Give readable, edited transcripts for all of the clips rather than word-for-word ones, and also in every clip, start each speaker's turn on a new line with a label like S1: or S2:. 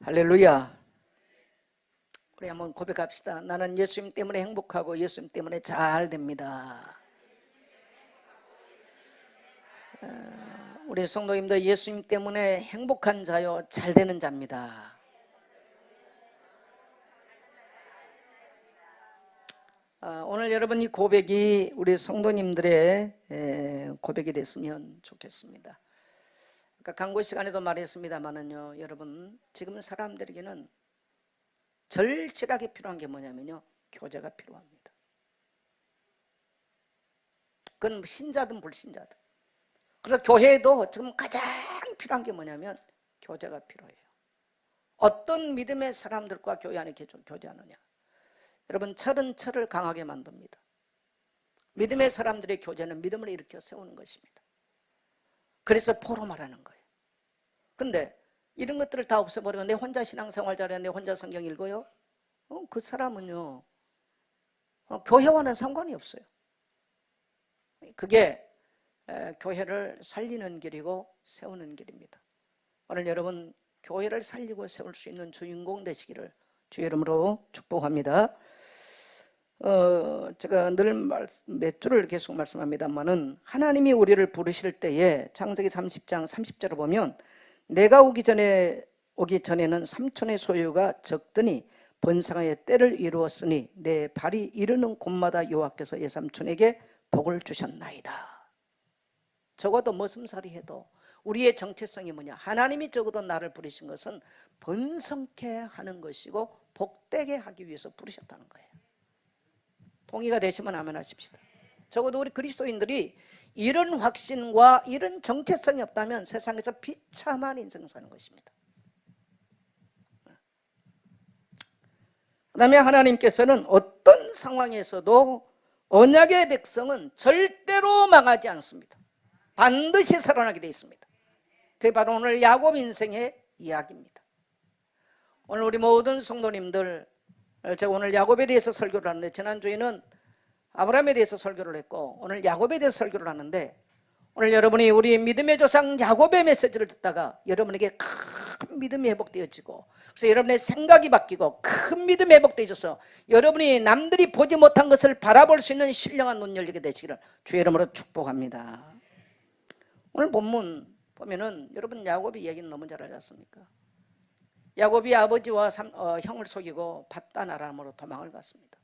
S1: 할렐루야. 우리 한번 고백합시다. 나는 예수님 때문에 행복하고 예수님 때문에 잘 됩니다. 우리 성도님들 예수님 때문에 행복한 자요 잘 되는 자입니다. 오늘 여러분 이 고백이 우리 성도님들의 고백이 됐으면 좋겠습니다. 아까 광고 시간에도 말했습니다만은요, 여러분 지금 사람들에게는 절실하게 필요한 게 뭐냐면요, 교제가 필요합니다. 그건 신자든 불신자든. 그래서 교회에도 지금 가장 필요한 게 뭐냐면 교제가 필요해요. 어떤 믿음의 사람들과 교회 안에 교제하느냐. 여러분 철은 철을 강하게 만듭니다. 믿음의 사람들의 교제는 믿음을 일으켜 세우는 것입니다. 그래서 포럼하라는 거예요. 그런데 이런 것들을 다 없애버리고 내 혼자 신앙생활 잘해, 내 혼자 성경 읽어요? 그 사람은요 교회와는 상관이 없어요. 그게 교회를 살리는 길이고 세우는 길입니다. 오늘 여러분 교회를 살리고 세울 수 있는 주인공 되시기를 주의 이름으로 축복합니다. 제가 늘 몇 줄을 계속 말씀합니다만은 하나님이 우리를 부르실 때에 창세기 30장 30절을 보면 내가 오기 전에는 삼촌의 소유가 적더니 번성하여 때를 이루었으니 내 발이 이르는 곳마다 여호와께서 예삼촌에게 복을 주셨나이다. 적어도 머슴살이 해도 우리의 정체성이 뭐냐, 하나님이 적어도 나를 부르신 것은 번성케 하는 것이고 복되게 하기 위해서 부르셨다는 거예요. 동의가 되시면 아멘 하십시다. 적어도 우리 그리스도인들이 이런 확신과 이런 정체성이 없다면 세상에서 비참한 인생을 사는 것입니다. 그 다음에 하나님께서는 어떤 상황에서도 언약의 백성은 절대로 망하지 않습니다. 반드시 살아나게 되어 있습니다. 그게 바로 오늘 야곱 인생의 이야기입니다. 오늘 우리 모든 성도님들, 제가 오늘 야곱에 대해서 설교를 하는데 지난주에는 아브라함에 대해서 설교를 했고 오늘 야곱에 대해서 설교를 하는데, 오늘 여러분이 우리 믿음의 조상 야곱의 메시지를 듣다가 여러분에게 큰 믿음이 회복되어지고, 그래서 여러분의 생각이 바뀌고 큰 믿음이 회복되어져서 여러분이 남들이 보지 못한 것을 바라볼 수 있는 신령한 눈 열리게 되시기를 주의 이름으로 축복합니다. 오늘 본문 보면은 여러분 야곱이 얘기는 너무 잘 알지 않습니까? 야곱이 아버지와 형을 속이고 밧단 아람으로 도망을 갔습니다.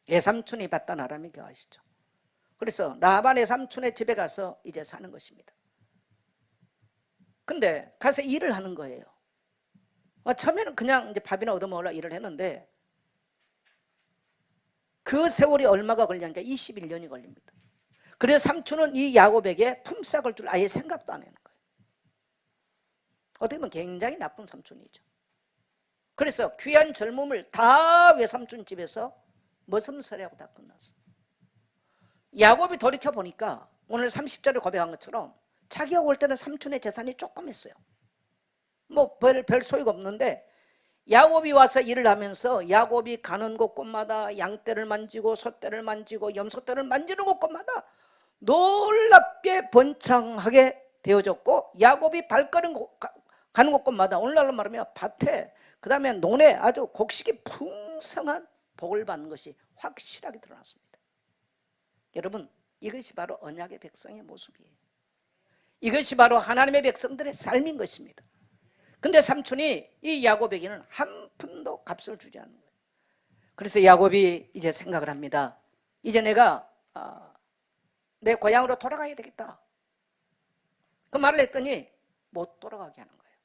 S1: 예삼촌이 밧단 아람이 아시죠? 그래서 라반의 삼촌의 집에 가서 이제 사는 것입니다. 근데 가서 일을 하는 거예요. 처음에는 그냥 이제 밥이나 얻어먹으려 일을 했는데 그 세월이 얼마가 걸리냐니까 21년이 걸립니다. 그래서 삼촌은 이 야곱에게 품삯을 줄 아예 생각도 안 하는 거예요. 어떻게 보면 굉장히 나쁜 삼촌이죠. 그래서 귀한 젊음을 다 외삼촌 집에서 머슴살이하고 다 끝났어요. 야곱이 돌이켜보니까 오늘 30절에 고백한 것처럼 자기가 올 때는 삼촌의 재산이 조금 있어요. 뭐 별 소유가 없는데 야곱이 와서 일을 하면서 야곱이 가는 곳곳마다 양떼를 만지고 소떼를 만지고 염소떼를 만지는 곳곳마다 놀랍게 번창하게 되어졌고, 야곱이 가는 곳곳마다 오늘날로 말하면 밭에 그 다음에 논에 아주 곡식이 풍성한 복을 받는 것이 확실하게 드러났습니다. 여러분 이것이 바로 언약의 백성의 모습이에요. 이것이 바로 하나님의 백성들의 삶인 것입니다. 근데 삼촌이 이 야곱에게는 한 푼도 값을 주지 않는 거예요. 그래서 야곱이 이제 생각을 합니다. 이제 내가 내 고향으로 돌아가야 되겠다. 그 말을 했더니 못 돌아가게 하는 거예요.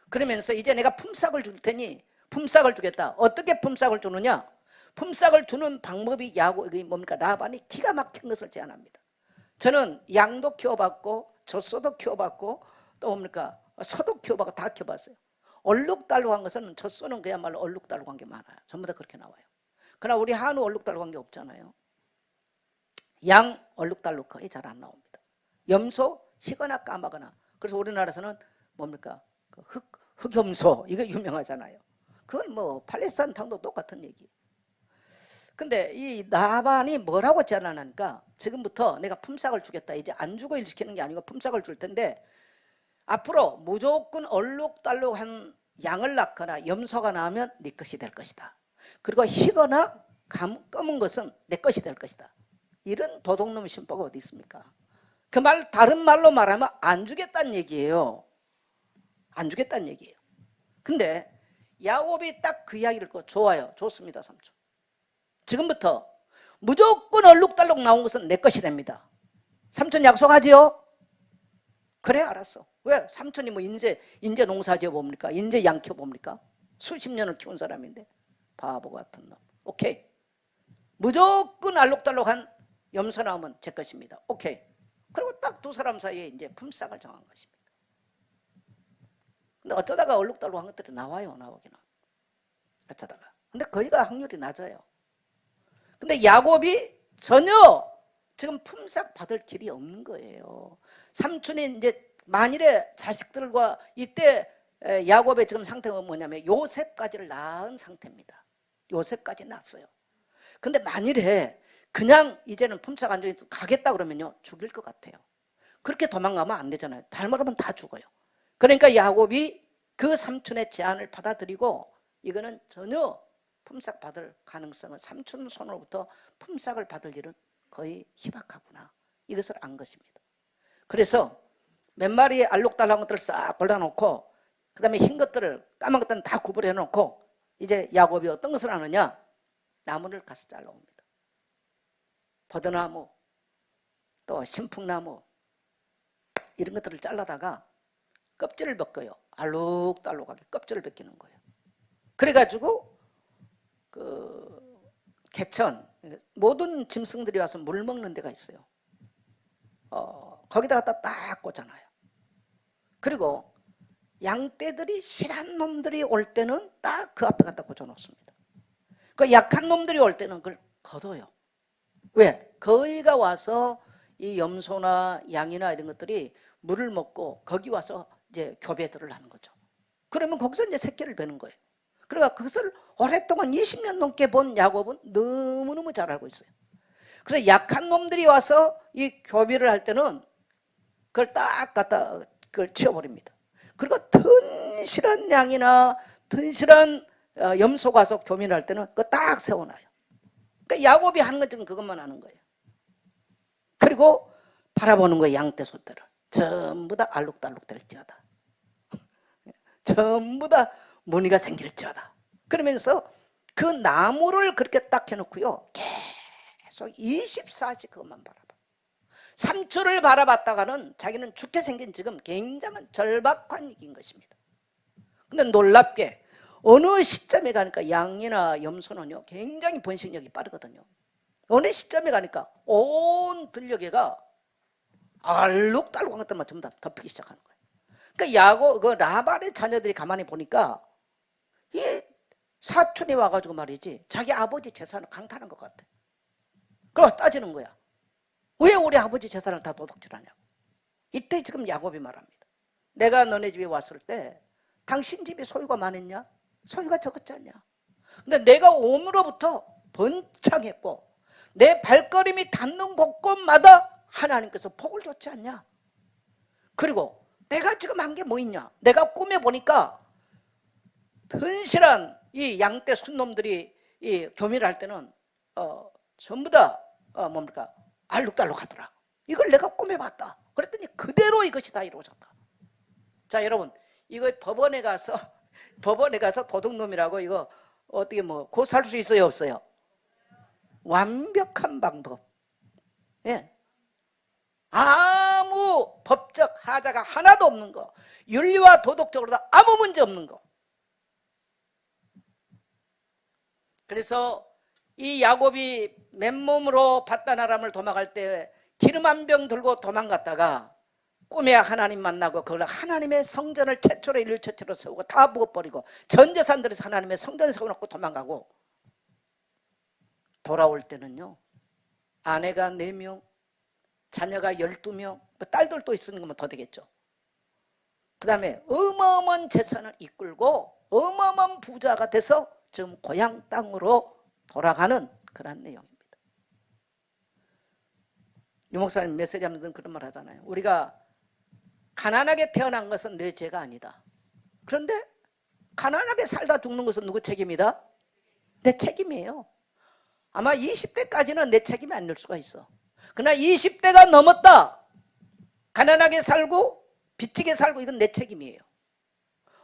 S1: 그러면서 이제 내가 품삯을 줄 테니 품삯을 주겠다. 어떻게 품삯을 주느냐? 품삯을 주는 방법이 야곱이 뭡니까? 라반이 기가 막힌 것을 제안합니다. 저는 양도 키워봤고 젖소도 키워봤고 또 뭡니까? 소도 키워봤고 다 키워봤어요. 얼룩달룩한 것은 젖소는 그야말로 얼룩달룩한 게 많아요. 전부 다 그렇게 나와요. 그러나 우리 한우 얼룩달룩한 게 없잖아요. 양 얼룩달룩 거의 잘 안 나옵니다. 염소 희거나 까마거나. 그래서 우리나라에서는 뭡니까? 흑염소 이거 유명하잖아요. 그건 뭐 팔레스타인탕도 똑같은 얘기. 근데 이 라반이 뭐라고 제안하니까 지금부터 내가 품삯을 주겠다. 이제 안 주고 일 시키는 게 아니고 품삯을 줄 텐데 앞으로 무조건 얼룩달룩한 양을 낳거나 염소가 나오면 네 것이 될 것이다. 그리고 희거나 검은 것은 내 것이 될 것이다. 이런 도둑놈 신보가 어디 있습니까? 그 말 다른 말로 말하면 안 주겠다는 얘기예요. 안 주겠다는 얘기예요. 근데 야곱이 딱 그 이야기를 듣고 좋아요. 좋습니다. 삼촌. 지금부터 무조건 얼룩달룩 나온 것은 내 것이 됩니다. 삼촌 약속하지요? 그래 알았어. 왜? 삼촌이 뭐 인제 농사 지어 봅니까? 인제 양 키워 봅니까? 수십 년을 키운 사람인데 바보 같은 놈. 오케이. 무조건 알록달록한 염소 나오면 제 것입니다. 오케이. 그리고 딱 두 사람 사이에 이제 품삯을 정한 것입니다. 근데 어쩌다가 얼룩달룩한 것들이 나와요. 나오기는. 어쩌다가. 근데 거기가 확률이 낮아요. 근데 야곱이 전혀 지금 품삯 받을 길이 없는 거예요. 삼촌이 이제 만일에 자식들과 이때 야곱의 지금 상태가 뭐냐면 요셉까지를 낳은 상태입니다. 요셉까지 낳았어요. 근데 만일에 그냥 이제는 품삯 안 주니 가겠다 그러면요 죽일 것 같아요. 그렇게 도망가면 안 되잖아요. 닮아가면 다 죽어요. 그러니까 야곱이 그 삼촌의 제안을 받아들이고 이거는 전혀 품삯 받을 가능성은 삼촌 손으로부터 품삯을 받을 일은 거의 희박하구나. 이것을 안 것입니다. 그래서 몇 마리의 알록달록한 것들을 싹 골라놓고 그 다음에 흰 것들을 까만 것들은 다 구분해 놓고 이제 야곱이 어떤 것을 하느냐, 나무를 가서 잘라옵니다. 버드나무 또 신풍나무 이런 것들을 잘라다가 껍질을 벗겨요. 알록달록하게 껍질을 벗기는 거예요. 그래가지고 그 개천 모든 짐승들이 와서 물 먹는 데가 있어요. 거기다 갖다 딱 꽂아놔요. 그리고 양떼들이 실한 놈들이 올 때는 딱 그 앞에 갖다 꽂아 놓습니다. 그 약한 놈들이 올 때는 그걸 걷어요. 왜? 거기가 와서 이 염소나 양이나 이런 것들이 물을 먹고 거기 와서 이제 교배들을 하는 거죠. 그러면 거기서 이제 새끼를 베는 거예요. 그러니까 그것을 오랫동안 20년 넘게 본 야곱은 너무너무 잘 알고 있어요. 그래서 약한 놈들이 와서 이 교배를 할 때는 그걸 딱 갖다 그걸 치워버립니다. 그리고 튼실한 양이나 튼실한 염소가 와서 교배를 할 때는 그거 딱 세워놔요. 그러니까 야곱이 하는 건 지금 그것만 하는 거예요. 그리고 바라보는 거예요. 양떼 소떼를 전부 다 알록달록 될지어다. 전부 다 무늬가 생길지어다. 그러면서 그 나무를 그렇게 딱 해놓고요 계속 24시 그것만 바라봐. 3초를 바라봤다가는 자기는 죽게 생긴 지금 굉장한 절박한 얘기인 것입니다. 근데 놀랍게 어느 시점에 가니까 양이나 염소는요 굉장히 번식력이 빠르거든요. 어느 시점에 가니까 온 들녘에가 알록달록한 것들만 전부 다 덮이기 시작하는 거예요. 그러니까 야곱 그 라반의 자녀들이 가만히 보니까 이 사촌이 와가지고 말이지 자기 아버지 재산을 강탈한 것 같아. 그래서 따지는 거야. 왜 우리 아버지 재산을 다 도둑질하냐고. 이때 지금 야곱이 말합니다. 내가 너네 집에 왔을 때 당신 집이 소유가 많았냐? 소유가 적었지 않냐? 근데 내가 오므로부터 번창했고 내 발걸음이 닿는 곳곳마다 하나님께서 복을 줬지 않냐? 그리고 내가 지금 한 게 뭐 있냐? 내가 꿈에 보니까 튼실한 이 양떼 순놈들이 이 교미를 할 때는 전부 다 뭡니까? 알록달록하더라. 이걸 내가 꿈에 봤다. 그랬더니 그대로 이것이 다 이루어졌다. 자 여러분 이거 법원에 가서 도둑놈이라고 이거 어떻게 뭐 고소할 수 있어요 없어요? 완벽한 방법. 예. 아무 법적 하자가 하나도 없는 거, 윤리와 도덕적으로 아무 문제 없는 거. 그래서 이 야곱이 맨몸으로 밧단아람을 도망갈 때 기름 한 병 들고 도망갔다가 꿈에 하나님 만나고 그걸 하나님의 성전을 최초로 인류 최초로 세우고 다 부어버리고 전 재산들에서 하나님의 성전을 세워놓고 도망가고 돌아올 때는요 아내가 4명 자녀가 12명 딸들도 있는 거면 더 되겠죠. 그 다음에 어마어마한 재산을 이끌고 어마어마한 부자가 돼서 지금 고향 땅으로 돌아가는 그런 내용입니다. 유 목사님 메시지 하면서 그런 말 하잖아요. 우리가 가난하게 태어난 것은 내 죄가 아니다. 그런데 가난하게 살다 죽는 것은 누구 책임이다? 내 책임이에요. 아마 20대까지는 내 책임이 아닐 수가 있어. 그러나 20대가 넘었다, 가난하게 살고 빚지게 살고, 이건 내 책임이에요.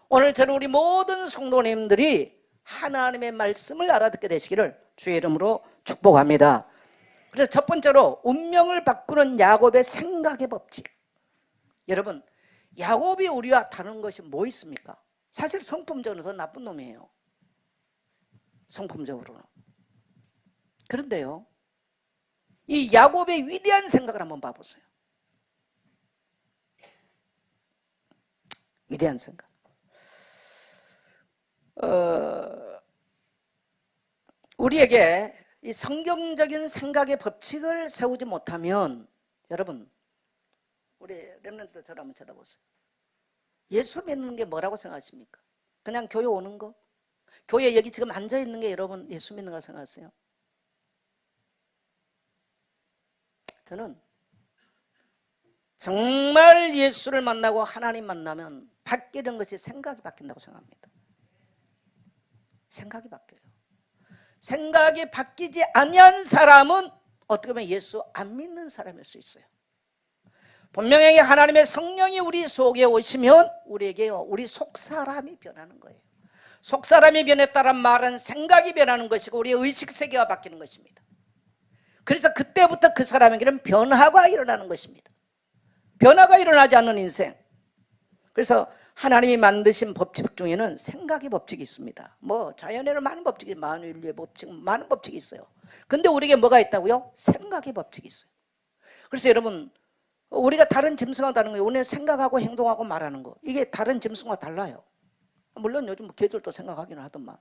S1: 오늘 저는 우리 모든 성도님들이 하나님의 말씀을 알아듣게 되시기를 주의 이름으로 축복합니다. 그래서 첫 번째로 운명을 바꾸는 야곱의 생각의 법칙. 여러분, 야곱이 우리와 다른 것이 뭐 있습니까? 사실 성품적으로 더 나쁜 놈이에요. 성품적으로는. 그런데요, 이 야곱의 위대한 생각을 한번 봐보세요. 위대한 생각. 우리에게 이 성경적인 생각의 법칙을 세우지 못하면, 여러분, 우리 렘넌트 저를 한번 쳐다보세요. 예수 믿는 게 뭐라고 생각하십니까? 그냥 교회 오는 거? 교회 여기 지금 앉아있는 게 여러분 예수 믿는 걸 생각하세요? 저는 정말 예수를 만나고 하나님 만나면 바뀌는 것이 생각이 바뀐다고 생각합니다. 생각이 바뀌어요. 생각이 바뀌지 아니한 사람은 어떻게 보면 예수 안 믿는 사람일 수 있어요. 분명히 하나님의 성령이 우리 속에 오시면 우리에게요, 우리 속사람이 변하는 거예요. 속사람이 변했다는 말은 생각이 변하는 것이고 우리의 의식세계가 바뀌는 것입니다. 그래서 그때부터 그 사람에게는 변화가 일어나는 것입니다. 변화가 일어나지 않는 인생. 그래서 하나님이 만드신 법칙 중에는 생각의 법칙이 있습니다. 뭐 자연에는 많은 법칙이, 만유인류의 법칙, 많은 법칙이 있어요. 근데 우리에게 뭐가 있다고요? 생각의 법칙이 있어요. 그래서 여러분, 우리가 다른 짐승하고 다른 거예요. 우리는 생각하고 행동하고 말하는 거, 이게 다른 짐승과 달라요. 물론 요즘 뭐 개들도 생각하기는 하더만,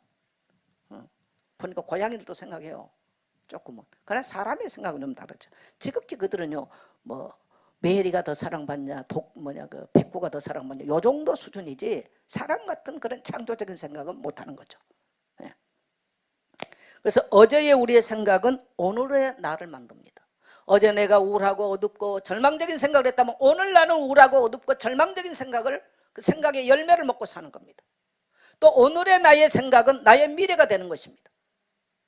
S1: 보니까 고양이들도 생각해요, 조금은. 그러나 사람의 생각은 좀 다르죠. 지극히 그들은요, 뭐 메리가 더 사랑받냐, 그 백구가 더 사랑받냐, 요 정도 수준이지 사람 같은 그런 창조적인 생각은 못하는 거죠. 예. 그래서 어제의 우리의 생각은 오늘의 나를 만듭니다. 어제 내가 우울하고 어둡고 절망적인 생각을 했다면 오늘 나는 우울하고 어둡고 절망적인 생각을, 그 생각의 열매를 먹고 사는 겁니다. 또 오늘의 나의 생각은 나의 미래가 되는 것입니다.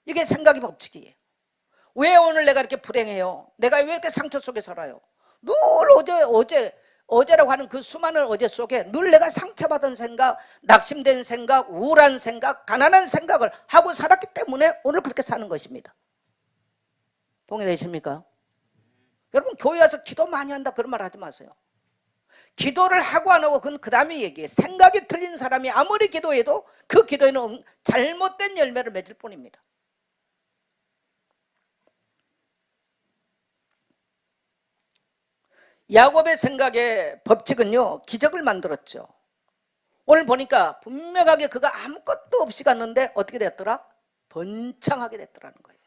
S1: 이게 생각의 법칙이에요. 왜 오늘 내가 이렇게 불행해요? 내가 왜 이렇게 상처 속에 살아요? 늘 어제라고 하는 그 수많은 어제 속에 늘 내가 상처받은 생각, 낙심된 생각, 우울한 생각, 가난한 생각을 하고 살았기 때문에 오늘 그렇게 사는 것입니다. 동의되십니까? 여러분, 교회 와서 기도 많이 한다 그런 말 하지 마세요. 기도를 하고 안 하고 그건 그 다음에 얘기해요. 생각이 틀린 사람이 아무리 기도해도 그 기도에는 잘못된 열매를 맺을 뿐입니다. 야곱의 생각의 법칙은요, 기적을 만들었죠. 오늘 보니까 분명하게 그가 아무것도 없이 갔는데 어떻게 됐더라? 번창하게 됐더라는 거예요.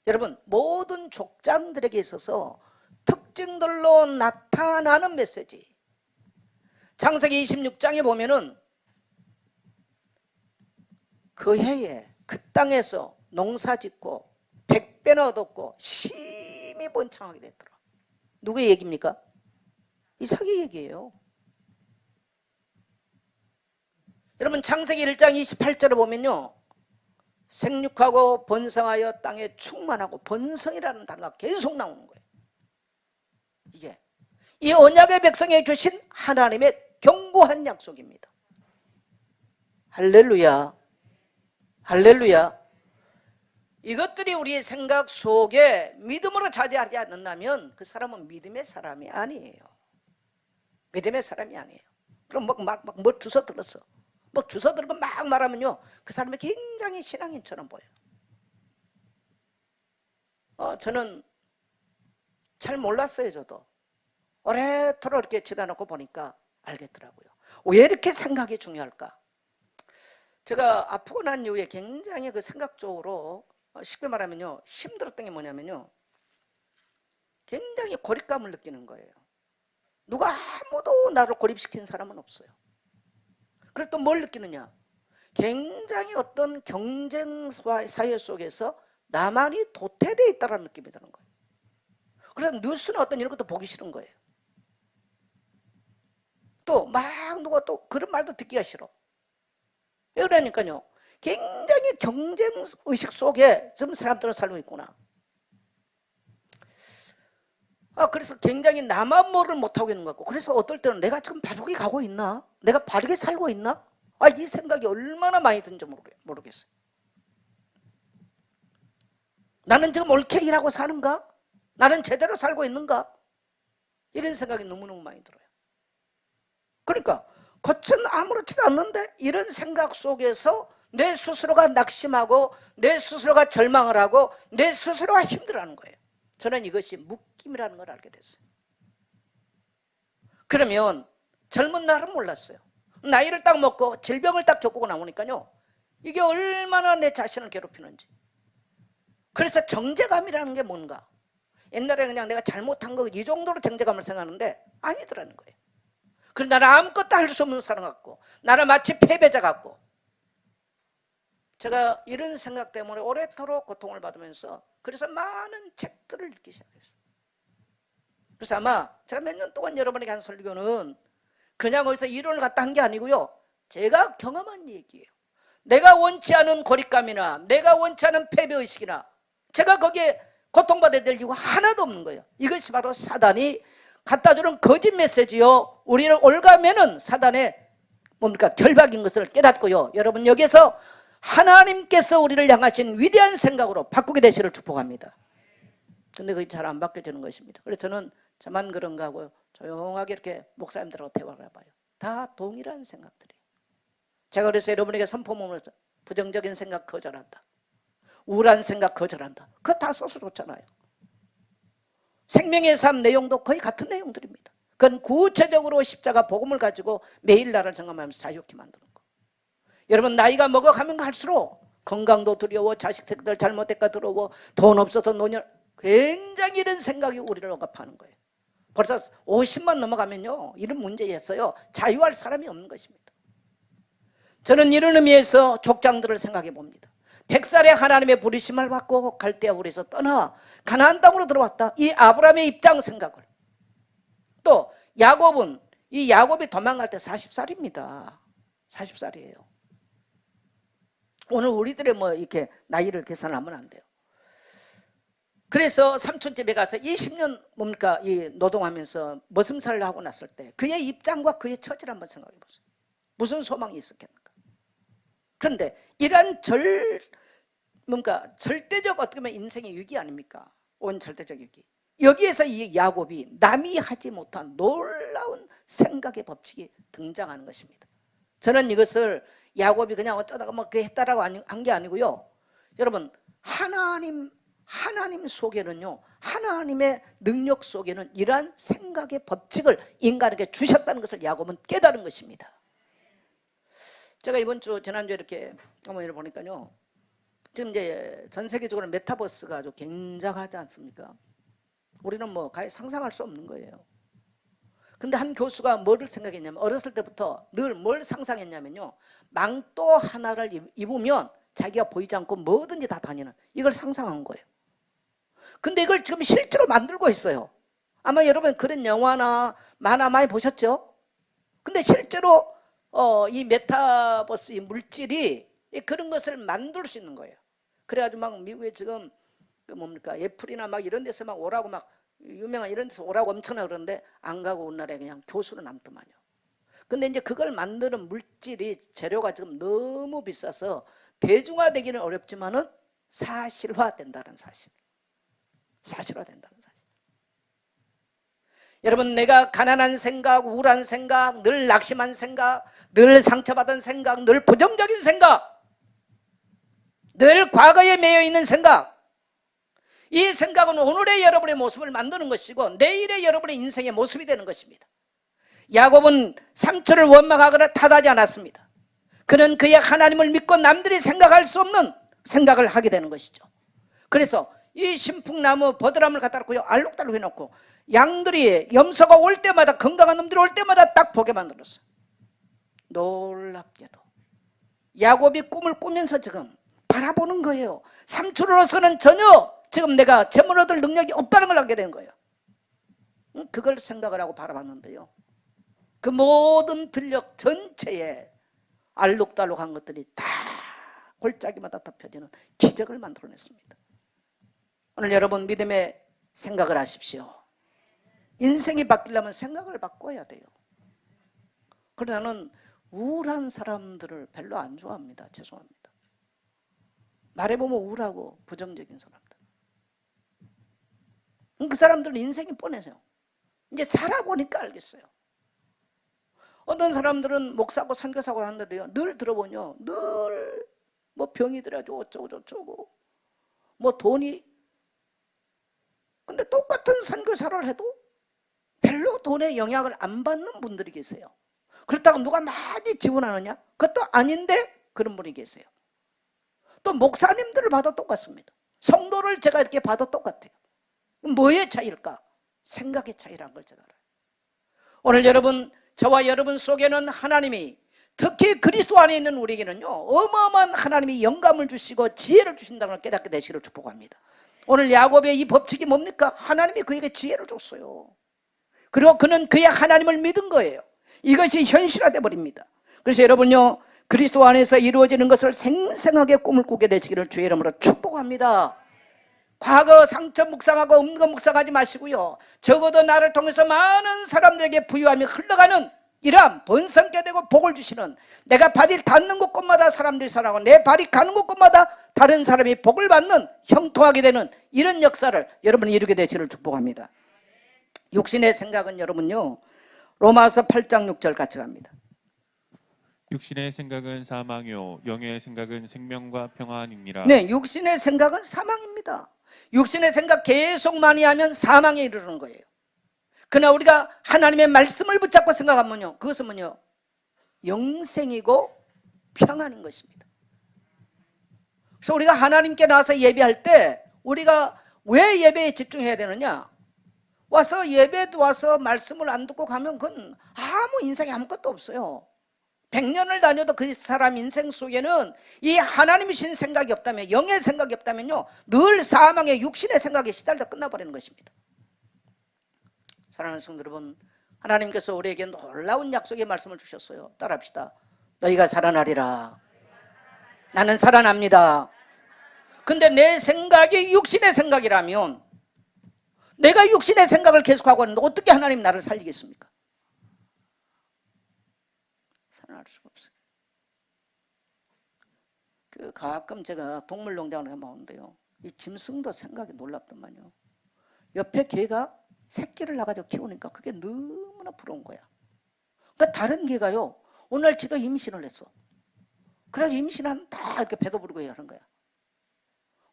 S1: 여러분, 모든 족장들에게 있어서 특징들로 나타나는 메시지. 창세기 26장에 보면은 그 해에 그 땅에서 농사 짓고 100배나 얻었고 심히 번창하게 됐더라. 누구의 얘기입니까? 이삭의 얘기예요. 여러분, 창세기 1장 28절을 보면요, 생육하고 번성하여 땅에 충만하고, 번성이라는 단어가 계속 나오는 거예요. 이게 이 언약의 백성에 주신 하나님의 견고한 약속입니다. 할렐루야, 할렐루야. 이것들이 우리의 생각 속에 믿음으로 자리하지 않는다면 그 사람은 믿음의 사람이 아니에요. 믿음의 사람이 아니에요. 그럼 뭐 주워 들었어. 뭐 주워 들고 막 말하면요, 그 사람이 굉장히 신앙인처럼 보여요. 저는 잘 몰랐어요. 저도 오래도록 이렇게 지나놓고 보니까 알겠더라고요. 왜 이렇게 생각이 중요할까? 제가 아프고 난 이후에 굉장히 그 생각적으로, 쉽게 말하면요, 힘들었던 게 뭐냐면요, 굉장히 고립감을 느끼는 거예요. 누가 아무도 나를 고립시킨 사람은 없어요. 그리고 또 뭘 느끼느냐, 굉장히 어떤 경쟁 사회 속에서 나만이 도태되어 있다는 느낌이 드는 거예요. 그래서 뉴스는 어떤 이런 것도 보기 싫은 거예요. 또 막 누가 또 그런 말도 듣기가 싫어. 그러니까요, 굉장히 경쟁의식 속에 지금 사람들은 살고 있구나. 그래서 굉장히 나만 뭐를 못하고 있는 것 같고, 그래서 어떨 때는 내가 지금 바르게 가고 있나? 내가 바르게 살고 있나? 이 생각이 얼마나 많이 든지 모르겠어요. 나는 지금 옳게 일하고 사는가? 나는 제대로 살고 있는가? 이런 생각이 너무너무 많이 들어요. 그러니까 겉은 아무렇지도 않는데 이런 생각 속에서 내 스스로가 낙심하고 내 스스로가 절망을 하고 내 스스로가 힘들어하는 거예요. 저는 이것이 묶임이라는 걸 알게 됐어요. 그러면 젊은 날은 몰랐어요. 나이를 딱 먹고 질병을 딱 겪고 나오니까요, 이게 얼마나 내 자신을 괴롭히는지. 그래서 정죄감이라는 게 뭔가, 옛날에 그냥 내가 잘못한 거 이 정도로 정죄감을 생각하는데 아니더라는 거예요. 그래서 나는 아무것도 할 수 없는 사람 같고, 나는 마치 패배자 같고. 제가 이런 생각 때문에 오래도록 고통을 받으면서 그래서 많은 책들을 읽기 시작했어요. 그래서 아마 제가 몇 년 동안 여러분에게 한 설교는 그냥 어디서 이론을 갖다 한 게 아니고요, 제가 경험한 얘기예요. 내가 원치 않은 고립감이나 내가 원치 않은 패배의식이나 제가 거기에 고통받아야 될 이유가 하나도 없는 거예요. 이것이 바로 사단이 갖다주는 거짓 메시지요, 우리를 올가매는 사단의 뭡니까? 결박인 것을 깨닫고요, 여러분 여기에서 하나님께서 우리를 향하신 위대한 생각으로 바꾸게 되시를 축복합니다. 근데 그게 잘 안 바뀌어지는 것입니다. 그래서 저는 저만 그런가 하고 조용하게 이렇게 목사님들하고 대화를 해봐요. 다 동일한 생각들이에요. 제가 그래서 여러분에게 선포문으로서 부정적인 생각 거절한다, 우울한 생각 거절한다, 그거 다 써서 좋잖아요. 생명의 삶 내용도 거의 같은 내용들입니다. 그건 구체적으로 십자가 복음을 가지고 매일 나를 점검하면서 자유케 만드는 거. 여러분 나이가 먹어가면 갈수록 건강도 두려워, 자식 새끼들 잘못될까 두려워, 돈 없어서 노년, 굉장히 이런 생각이 우리를 억압하는 거예요. 벌써 50만 넘어가면요, 이런 문제였어요, 자유할 사람이 없는 것입니다. 저는 이런 의미에서 족장들을 생각해 봅니다. 100살에 하나님의 부르심을 받고 갈대아 우리에서 떠나 가나안 땅으로 들어왔다, 이 아브라함의 입장 생각을. 또 야곱은, 이 야곱이 도망갈 때 40살입니다 40살이에요 오늘 우리들의 이렇게 나이를 계산하면 안 돼요. 그래서 삼촌 집에 가서 20년 뭡니까 이 노동하면서 머슴살을 하고 났을 때 그의 입장과 그의 처지를 한번 생각해 보세요. 무슨 소망이 있었겠는가. 그런데 이러한 절대적 어떻게 보면 인생의 위기 아닙니까? 온 절대적 위기. 여기에서 이 야곱이 남이 하지 못한 놀라운 생각의 법칙이 등장하는 것입니다. 저는 이것을 야곱이 그냥 어쩌다가 그렇게 했다라고 한 게 아니고요, 여러분 하나님 속에는요, 하나님의 능력 속에는 이러한 생각의 법칙을 인간에게 주셨다는 것을 야곱은 깨달은 것입니다. 제가 지난주에 이렇게 어머니를 보니까요, 지금 이제 전 세계적으로 메타버스가 아주 굉장하지 않습니까? 우리는 상상할 수 없는 거예요. 근데 한 교수가 뭐를 생각했냐면, 어렸을 때부터 늘 뭘 상상했냐면요, 망토 하나를 입으면 자기가 보이지 않고 뭐든지 다 다니는, 이걸 상상한 거예요. 근데 이걸 지금 실제로 만들고 있어요. 아마 여러분 그런 영화나 만화 많이 보셨죠? 근데 실제로 이 메타버스 이 물질이 그런 것을 만들 수 있는 거예요. 그래가지고 막 미국에 지금 애플이나 이런 데서 오라고 유명한 이런 데서 오라고 엄청나 그러는데 안 가고 우리나라에 그냥 교수로 남더만요. 근데 이제 그걸 만드는 물질이 재료가 지금 너무 비싸서 대중화되기는 어렵지만은 사실화된다는 사실. 사실화된다는 사실. 여러분 내가 가난한 생각, 우울한 생각, 늘 낙심한 생각, 늘 상처받은 생각, 늘 부정적인 생각, 늘 과거에 매여 있는 생각, 이 생각은 오늘의 여러분의 모습을 만드는 것이고 내일의 여러분의 인생의 모습이 되는 것입니다. 야곱은 삼촌을 원망하거나 탓하지 않았습니다. 그는 그의 하나님을 믿고 남들이 생각할 수 없는 생각을 하게 되는 것이죠. 그래서 이 신풍나무 버드람을 갖다 놓고 알록달록 해놓고 양들이 염소가 올 때마다, 건강한 놈들이 올 때마다 딱 보게 만들었어요. 놀랍게도 야곱이 꿈을 꾸면서 지금 바라보는 거예요. 삼촌으로서는 전혀 지금 내가 재물 얻을 능력이 없다는 걸 알게 된 거예요. 그걸 생각을 하고 바라봤는데요, 그 모든 들녘 전체에 알록달록한 것들이 다 골짜기마다 덮여지는 기적을 만들어냈습니다. 오늘 여러분 믿음의 생각을 하십시오. 인생이 바뀌려면 생각을 바꿔야 돼요. 그러나 나는 우울한 사람들을 별로 안 좋아합니다. 죄송합니다. 말해보면 우울하고 부정적인 사람들. 그 사람들은 인생이 뻔해서요. 이제 살아보니까 알겠어요. 어떤 사람들은 목사고 선교사고 하는데요, 늘 들어보면요, 늘 뭐 병이 들어가지고 어쩌고 저쩌고 뭐 돈이, 근데 똑같은 선교사를 해도 별로 돈의 영향을 안 받는 분들이 계세요. 그렇다고 누가 많이 지원하느냐? 그것도 아닌데 그런 분이 계세요. 또 목사님들을 봐도 똑같습니다. 성도를 제가 이렇게 봐도 똑같아요. 뭐의 차이일까? 생각의 차이라는 걸 제가 알아요. 오늘 여러분, 저와 여러분 속에는 하나님이, 특히 그리스도 안에 있는 우리에게는요, 어마어마한 하나님이 영감을 주시고 지혜를 주신다는 걸 깨닫게 되시기를 축복합니다. 오늘 야곱의 이 법칙이 뭡니까? 하나님이 그에게 지혜를 줬어요. 그리고 그는 그의 하나님을 믿은 거예요. 이것이 현실화돼 버립니다. 그래서 여러분요, 그리스도 안에서 이루어지는 것을 생생하게 꿈을 꾸게 되시기를 주의 이름으로 축복합니다. 과거 상처 묵상하고 없는 거 묵상하지 마시고요, 적어도 나를 통해서 많은 사람들에게 부유함이 흘러가는 이러한 번성게 되고 복을 주시는, 내가 발이 닿는 곳곳마다 사람들이 살아가고 내 발이 가는 곳곳마다 다른 사람이 복을 받는, 형통하게 되는 이런 역사를 여러분이 이루게 되시기를 축복합니다. 육신의 생각은 여러분요, 로마서 8장 6절 같이 갑니다.
S2: 육신의 생각은 사망이요 영의 생각은 생명과 평안이니라.
S1: 네, 육신의 생각은 사망입니다. 육신의 생각 계속 많이 하면 사망에 이르는 거예요. 그러나 우리가 하나님의 말씀을 붙잡고 생각하면요, 그것은 뭐냐? 영생이고 평안인 것입니다. 그래서 우리가 하나님께 나와서 예배할 때 우리가 왜 예배에 집중해야 되느냐? 와서 예배도 와서 말씀을 안 듣고 가면 그건 아무 인생에 아무것도 없어요. 100년을 다녀도 그 사람 인생 속에는 이 하나님이신 생각이 없다면, 영의 생각이 없다면요, 늘 사망의 육신의 생각에 시달려 끝나버리는 것입니다. 사랑하는 성도 여러분, 하나님께서 우리에게 놀라운 약속의 말씀을 주셨어요. 따라합시다. 너희가 살아나리라. 나는 살아납니다. 근데 내 생각이 육신의 생각이라면, 내가 육신의 생각을 계속하고 있는데 어떻게 하나님 나를 살리겠습니까? 살아날 수가 없어요. 가끔 제가 동물농장을 해보는데요, 이 짐승도 생각이 놀랍더만요. 옆에 개가 새끼를 낳아가지고 키우니까 그게 너무나 부러운 거야. 그러니까 다른 개가요, 오늘 지도 임신을 했어. 그래서 임신하면 다 이렇게 배도 부르고 하는 거야.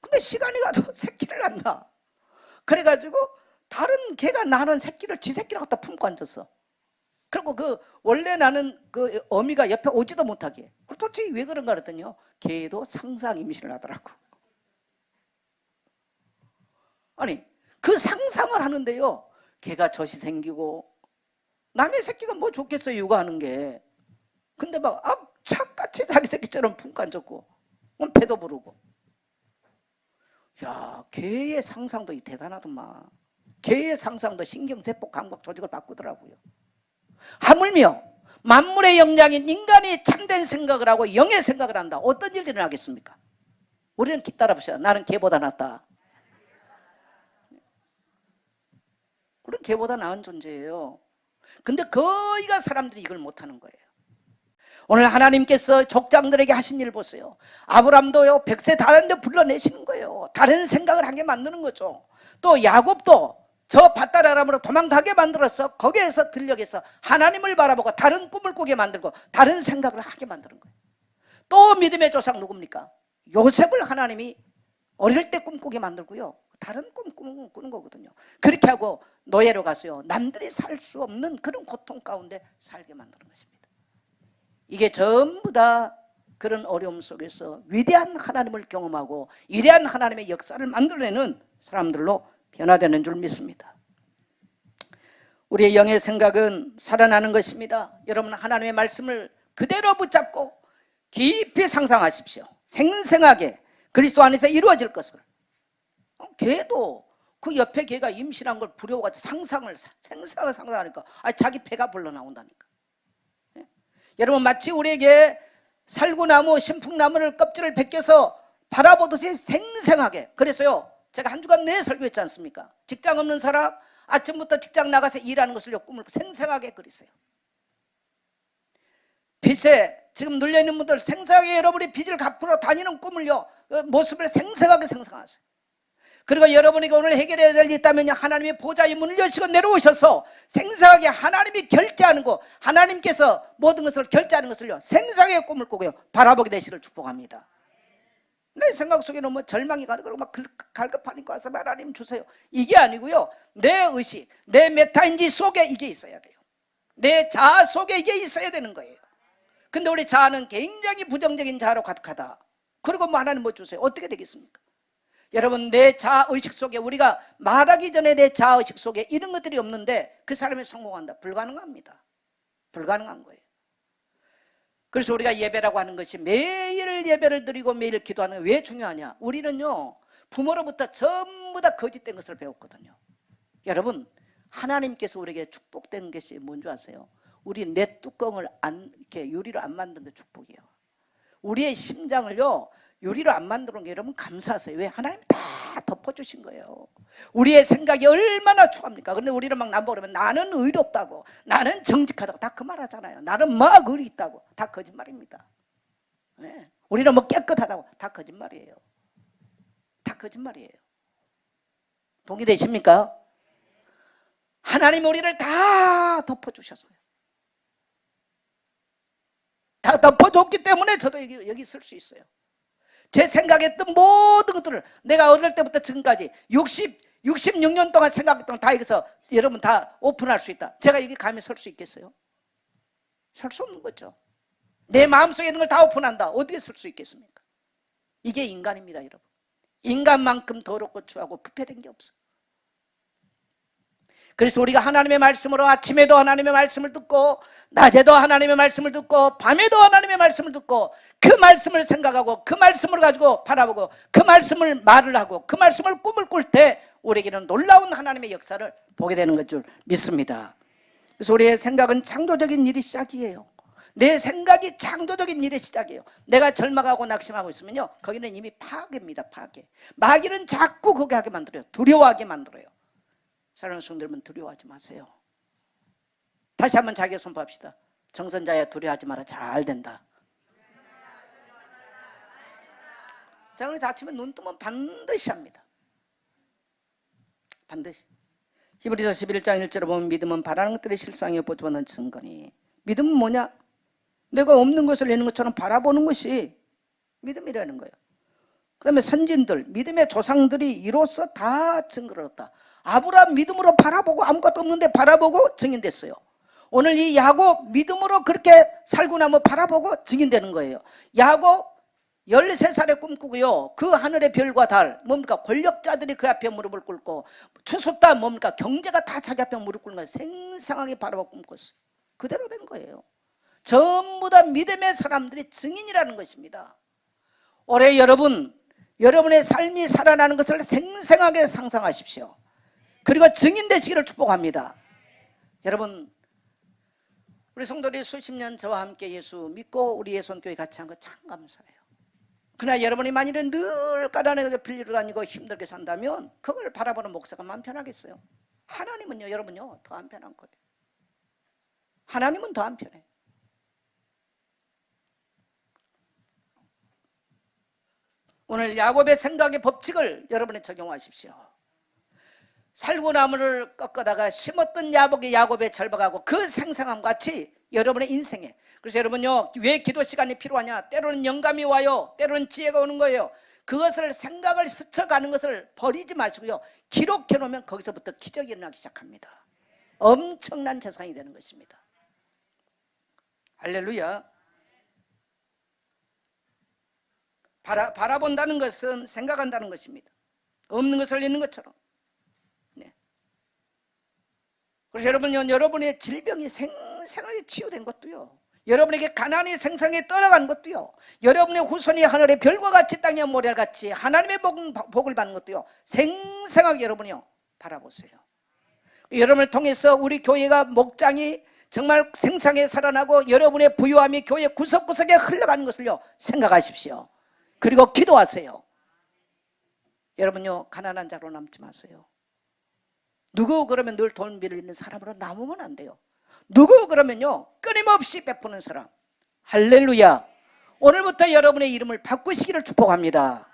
S1: 근데 시간이 가도 새끼를 낳나. 그래가지고 다른 개가 낳는 새끼를 지 새끼를 갖다 품고 앉았어. 그리고 원래 나는 그 어미가 옆에 오지도 못하게. 도대체 왜 그런가 그랬더니요, 개도 상상 임신을 하더라고. 아니, 그 상상을 하는데요, 개가 젖이 생기고, 남의 새끼가 뭐 좋겠어요, 육아하는 게. 근데 막 착같이 자기 새끼처럼 품고 앉았고, 배도 부르고. 야, 개의 상상도 대단하더만. 개의 상상도 신경세포 감각 조직을 바꾸더라고요. 하물며 만물의 영장인 인간이 참된 생각을 하고 영의 생각을 한다. 어떤 일이 일어나겠습니까? 우리는 따라봅시다. 나는 개보다 낫다. 우리는 개보다 나은 존재예요. 근데 거의가 사람들이 이걸 못하는 거예요. 오늘 하나님께서 족장들에게 하신 일 보세요. 아브람도요, 100세 다른데 불러내시는 거예요. 다른 생각을 하게 만드는 거죠. 또 야곱도 저 밧다라람으로 도망가게 만들어서 거기에서 들녘에서 하나님을 바라보고 다른 꿈을 꾸게 만들고 다른 생각을 하게 만드는 거예요. 또 믿음의 조상 누굽니까? 요셉을 하나님이 어릴 때 꿈꾸게 만들고요, 다른 꿈 꾸는 거거든요. 그렇게 하고 노예로 갔어요. 남들이 살 수 없는 그런 고통 가운데 살게 만드는 것입니다. 이게 전부 다 그런 어려움 속에서 위대한 하나님을 경험하고 위대한 하나님의 역사를 만들어내는 사람들로 변화되는 줄 믿습니다. 우리의 영의 생각은 살아나는 것입니다. 여러분, 하나님의 말씀을 그대로 붙잡고 깊이 상상하십시오. 생생하게 그리스도 안에서 이루어질 것을. 개도 그 옆에 개가 임신한 걸 부려워가지고 생생하게 상상하니까 자기 배가 불러 나온다니까. 여러분, 마치 우리에게 살구나무, 신풍나무를 껍질을 벗겨서 바라보듯이 생생하게. 그래서요, 제가 한 주간 내내 설교했지 않습니까? 직장 없는 사람 아침부터 직장 나가서 일하는 것을 꿈을 생생하게 그리세요. 빚에 지금 눌려있는 분들 생생하게 여러분이 빚을 갚으러 다니는 꿈을요, 모습을 생생하게 상상하세요. 그리고 여러분에게 오늘 해결해야 될 일이 있다면요, 하나님의 보좌의 문을 여시고 내려오셔서 생생하게 하나님이 결제하는 거, 하나님께서 모든 것을 결제하는 것을요, 생생하게 꿈을 꾸고요, 바라보게 되시를 축복합니다. 내 생각 속에는 뭐 절망이 가고 막 갈급하니까 와서 하나님 주세요, 이게 아니고요, 내 의식, 내 메타인지 속에 이게 있어야 돼요. 내 자아 속에 이게 있어야 되는 거예요. 근데 우리 자아는 굉장히 부정적인 자아로 가득하다. 그리고 뭐 하나님 뭐 주세요, 어떻게 되겠습니까? 여러분, 내 자아의식 속에, 우리가 말하기 전에 내 자아의식 속에 이런 것들이 없는데 그 사람이 성공한다? 불가능합니다. 불가능한 거예요. 그래서 우리가 예배라고 하는 것이 매일 예배를 드리고 매일 기도하는 게 왜 중요하냐? 우리는요, 부모로부터 전부 다 거짓된 것을 배웠거든요. 여러분, 하나님께서 우리에게 축복된 것이 뭔지 아세요? 우리 내 뚜껑을 이렇게 유리로 안 만든 게 축복이에요. 우리의 심장을요, 유리로 안 만드는 게 여러분 감사하세요. 왜? 하나님이 다 덮어주신 거예요. 우리의 생각이 얼마나 추합니까? 그런데 우리는 막 남보려면 나는 의롭다고, 나는 정직하다고 다 그 말 하잖아요. 나는 막 의리 있다고. 다 거짓말입니다. 네. 우리는 뭐 깨끗하다고. 다 거짓말이에요. 다 거짓말이에요. 동의되십니까? 하나님 우리를 다 덮어주셨어요. 다 덮어줬기 때문에 저도 여기 쓸 수 있어요. 제 생각했던 모든 것들을 내가 어릴 때부터 지금까지 66년 동안 생각했던 거 다 여기서 여러분 다 오픈할 수 있다. 제가 여기 감히 설 수 있겠어요? 설 수 없는 거죠. 내 마음속에 있는 걸 다 오픈한다. 어떻게 쓸 수 있겠습니까? 이게 인간입니다, 여러분. 인간만큼 더럽고 추하고 부패된 게 없어요. 그래서 우리가 하나님의 말씀으로 아침에도 하나님의 말씀을 듣고 낮에도 하나님의 말씀을 듣고 밤에도 하나님의 말씀을 듣고 그 말씀을 생각하고 그 말씀을 가지고 바라보고 그 말씀을 말을 하고 그 말씀을 꿈을 꿀 때 우리에게는 놀라운 하나님의 역사를 보게 되는 것 줄 믿습니다. 그래서 우리의 생각은 창조적인 일이 시작이에요. 내 생각이 창조적인 일의 시작이에요. 내가 절망하고 낙심하고 있으면요, 거기는 이미 파괴입니다. 파괴. 마귀는 자꾸 그렇게 하게 만들어요. 두려워하게 만들어요. 사랑하는 성도들은 두려워하지 마세요. 다시 한번 자기가 선포합시다. 정선자야, 두려워하지 마라. 잘 된다. 자, 그래서 아침에 눈 뜨면 반드시 합니다. 반드시. 히브리서 11장 1절에 보면 믿음은 바라는 것들의 실상이요 보지못하는 증거니. 믿음은 뭐냐? 내가 없는 것을 내는 것처럼 바라보는 것이 믿음이라는 거예요. 그 다음에 선진들, 믿음의 조상들이 이로써 다 증거를 얻었다. 아브라함 믿음으로 바라보고 아무것도 없는데 바라보고 증인됐어요. 오늘 이 야곱 믿음으로 그렇게 살구나무 바라보고 증인되는 거예요. 야곱 13살에 꿈꾸고요, 그 하늘의 별과 달, 뭡니까? 권력자들이 그 앞에 무릎을 꿇고, 추수다 뭡니까? 경제가 다 자기 앞에 무릎 꿇는 거예요. 생생하게 바라보고 꿈꿨어요. 그대로 된 거예요. 전부 다 믿음의 사람들이 증인이라는 것입니다. 올해 여러분의 삶이 살아나는 것을 생생하게 상상하십시오. 그리고 증인되시기를 축복합니다. 여러분, 우리 성도들이 수십 년 저와 함께 예수 믿고 우리 예수교회 같이 한 거 참 감사해요. 그러나 여러분이 만일에 늘 까다로운 빌리러 다니고 힘들게 산다면 그걸 바라보는 목사가 마음 편하겠어요? 하나님은요, 여러분요, 더 안 편한 거예요. 하나님은 더 안 편해. 오늘 야곱의 생각의 법칙을 여러분이 적용하십시오. 살구나무를 꺾어다가 심었던 야곱의 절박하고 그 생생함 같이 여러분의 인생에, 그래서 여러분요, 왜 기도 시간이 필요하냐? 때로는 영감이 와요. 때로는 지혜가 오는 거예요. 그것을 생각을 스쳐가는 것을 버리지 마시고요, 기록해 놓으면 거기서부터 기적이 일어나기 시작합니다. 엄청난 재산이 되는 것입니다. 할렐루야. 바라본다는 것은 생각한다는 것입니다. 없는 것을 있는 것처럼. 네. 그래서 여러분의 질병이 생생하게 치유된 것도요, 여러분에게 가난이 생생하게 떠나간 것도요, 여러분의 후손이 하늘의 별과 같이 땅의 모래같이 하나님의 복을 받는 것도요, 생생하게 여러분이요 바라보세요. 여러분을 통해서 우리 교회가 목장이 정말 생상에 살아나고 여러분의 부유함이 교회 구석구석에 흘러가는 것을요 생각하십시오. 그리고 기도하세요. 여러분요 가난한 자로 남지 마세요. 누구 그러면 늘 돈 빌리는 사람으로 남으면 안 돼요. 누구 그러면요 끊임없이 베푸는 사람. 할렐루야. 오늘부터 여러분의 이름을 바꾸시기를 축복합니다.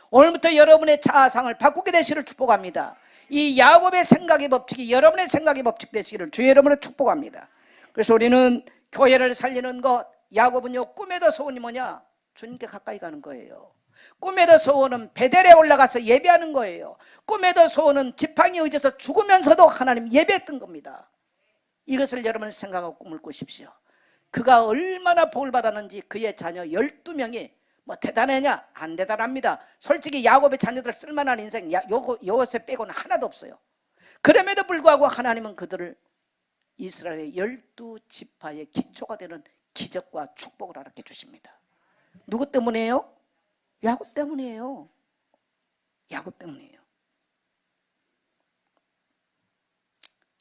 S1: 오늘부터 여러분의 자아상을 바꾸게 되시기를 축복합니다. 이 야곱의 생각의 법칙이 여러분의 생각의 법칙 되시기를 주의 이름으로 축복합니다. 그래서 우리는 교회를 살리는 것, 야곱은요 꿈에도 소원이 뭐냐? 주님께 가까이 가는 거예요. 꿈에도 소원은 베델에 올라가서 예배하는 거예요. 꿈에도 소원은 지팡이 의지해서 죽으면서도 하나님 예배했던 겁니다. 이것을 여러분 생각하고 꿈을 꾸십시오. 그가 얼마나 복을 받았는지 그의 자녀 12명이 뭐 대단하냐? 안 대단합니다. 솔직히 야곱의 자녀들 쓸만한 인생 요것에 빼고는 하나도 없어요. 그럼에도 불구하고 하나님은 그들을 이스라엘의 12지파의 기초가 되는 기적과 축복을 허락해 주십니다. 누구 때문이에요? 야곱 때문이에요. 야곱 때문이에요.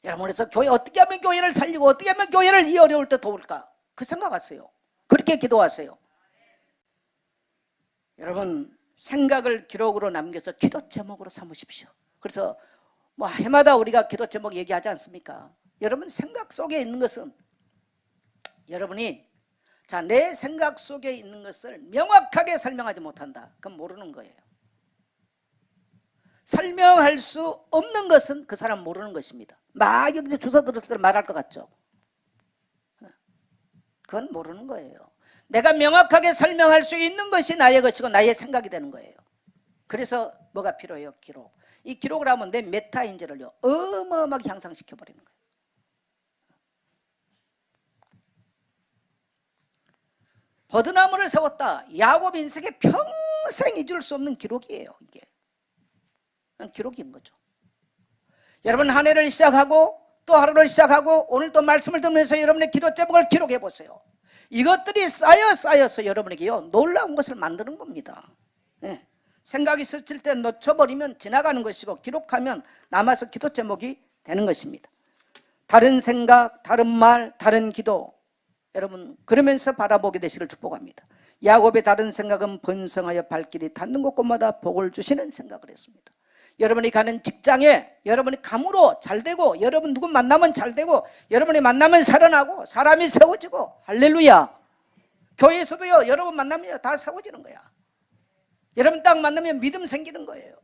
S1: 여러분, 그래서 교회 어떻게 하면 교회를 살리고 어떻게 하면 교회를 이 어려울 때 도울까? 그 생각하세요. 그렇게 기도하세요. 여러분, 생각을 기록으로 남겨서 기도 제목으로 삼으십시오. 그래서 뭐 해마다 우리가 기도 제목 얘기하지 않습니까? 여러분 생각 속에 있는 것은 여러분이 내 생각 속에 있는 것을 명확하게 설명하지 못한다. 그건 모르는 거예요. 설명할 수 없는 것은 그 사람 모르는 것입니다. 막 여기서 주워 들었을 때 말할 것 같죠? 그건 모르는 거예요. 내가 명확하게 설명할 수 있는 것이 나의 것이고 나의 생각이 되는 거예요. 그래서 뭐가 필요해요? 기록. 이 기록을 하면 내 메타인지를요 어마어마하게 향상시켜 버리는 거예요. 버드나무를 세웠다. 야곱 인생에 평생 잊을 수 없는 기록이에요. 이게 기록인 거죠. 여러분 한 해를 시작하고 또 하루를 시작하고 오늘 또 말씀을 들으면서 여러분의 기도 제목을 기록해 보세요. 이것들이 쌓여서 여러분에게요 놀라운 것을 만드는 겁니다. 네. 생각이 스칠 때 놓쳐버리면 지나가는 것이고 기록하면 남아서 기도 제목이 되는 것입니다. 다른 생각, 다른 말, 다른 기도 여러분 그러면서 바라보게 되시기를 축복합니다. 야곱의 다른 생각은 번성하여 발길이 닿는 곳곳마다 복을 주시는 생각을 했습니다. 여러분이 가는 직장에 여러분이 감으로 잘되고 여러분 누구 만나면 잘되고 여러분이 만나면 살아나고 사람이 세워지고 할렐루야. 교회에서도요 여러분 만나면 다 세워지는 거야. 여러분 딱 만나면 믿음 생기는 거예요.